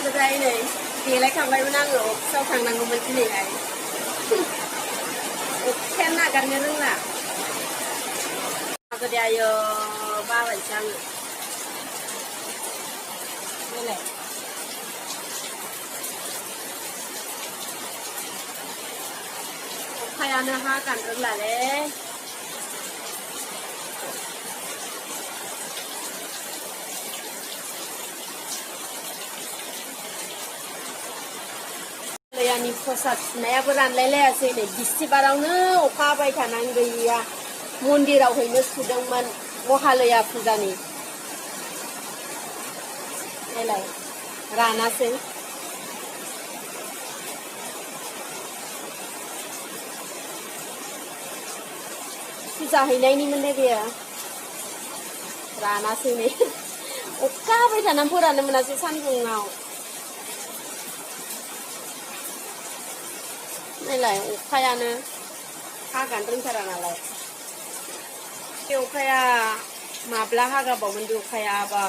गोजाय नै देलायखांबायमोन आङो अफिसाव थांनांगौमोन दिनैहाय अखायानो नागारनो रोंला गोदो आयो बाबायसो आङो नायलाय अखायानो हागानो रोंलालै लैयानि प्रसाद सुनायाबो रानलायलायासै नै बिस्थिबारावनो अखा हाबाय थानानै गैया मन्दिराव हैनो सुदोंमोन महालया फुजानि नायलाय रानासै फुजा हैनायनिमोनलै बेयो रानासै नै अखा हाबाय थानानै फोराननो मोनासै सानदुङाव नायलाय अखायानो हागानो रोंथारा नालाय बे अखाया माब्ला हागाबावगोन बे अखाया बा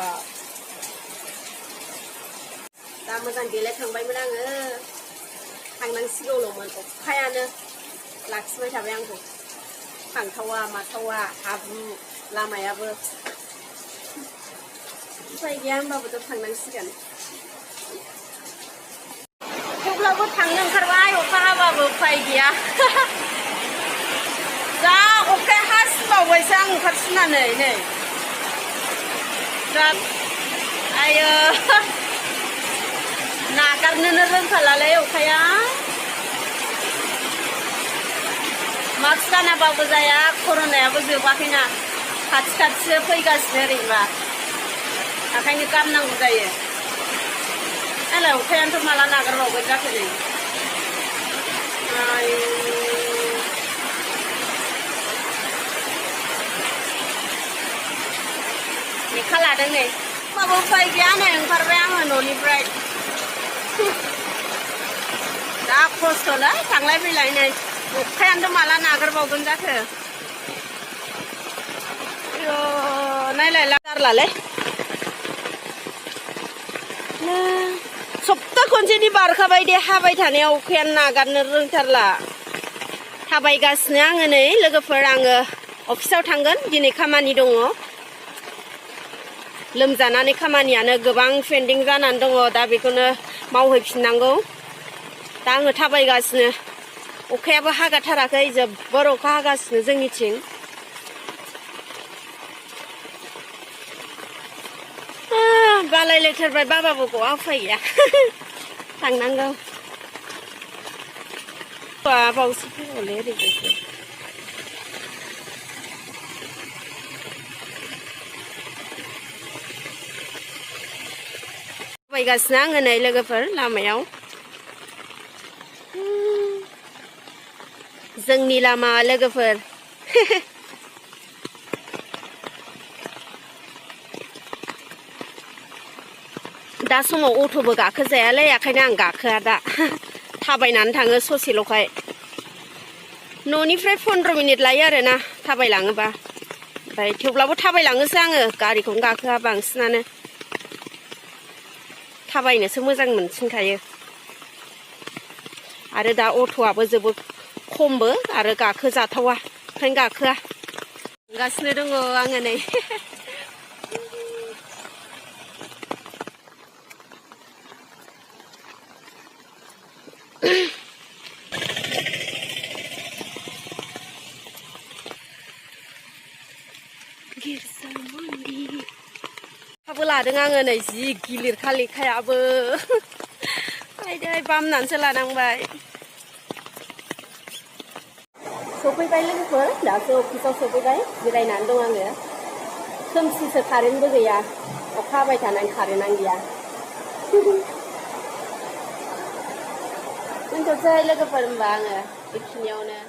दा मोजां देलायखांबायमोन आङो थांनांसिगौल'मोन अखायानो लाखिबाय थाबाय आंखौ थांथावा माथावा हाब्रु लामायाबो उफाय गैया होमबाबोथ' थांनांसिगोन थेवब्लाबो थांनो ओंखारबाय अखा हाबाबो उफाय गैया जा अखाया हासिबावबायसो आं ओंखारसिननानै नै जा आयो नागारनोनो रोंखालालै अखाया मास्क गानाबाबो जाया कर'नायाबो जोबाखैना खाथि खाथिसो फैगासिनो ओरैबा ओंखायनो गाननांगौ जायो नालाय अखायानोथ' माला नागारबावगोन जाखो नै लेखा लादों नै होमबाबो उफाय गैया नै ओंखारबाय आङो न'निफ्राय जा खस्थ'लै थांलाय फैलाय नै अखायानोथ' माला नागारबावगोन जाखो नायलाय जारलालै सप्ता खनसेनि बारखाबाय दे हाबाय थानायाव अखायानो नागारनो रोंथारला थाबायगासिनो आङो नै लोगोफोर आङो अफिसाव थांगोन दिनै खामानि दङ लोमजानानै खामानियानो गोबां पेन्डिं जानानै दङ दा बेखौनो मावहैफिननांगौ दा आङो थाबायगासिनो अखायाबो हागाथाराखै जोबोर अखा हागासिनो जोंनिथिं बालायलायथारबाय बाबाबो गवा उफाय गैया थांनांगौ बावसो फैगौलै ओरैजायसो थाबायगासिनो आङो नै लोगोफोर लामायाव जोंनि लामा लोगोफोर दा समाव अट'बो गाखोजायालै ओंखायनो आं गाखोआ दा थाबायनानै थाङो ससेल'खाय न'निफ्राय 15 मिनिट लायो आरोना थाबायलाङोबा ओमफ्राय थेवब्लाबो थाबायलाङोसो आङो गारिखौनो गाखोआ बांसिनानो थाबायनोसो मोजां मोनसिनखायो आरो दा अट'आबो जोबोद खमबो आरो गाखोजाथावा ओंखायनो गाखोआ थांगासिनो दङ आङो नै लेखाबो लादों आङो नै जि गिलिरखा लेखायाबो आयदै बामनानैसो लानांबाय सफैबाय लोगोफोर दासो अफिसाव सफैबाय जिरायनानै दं आङो खोमसिसो कारेन्टबो गैया अखा हाबाय थानानै कारेन्टआनो गैया दोनथ'सै लोगोफोर होनबा आङो बेखिनियावनो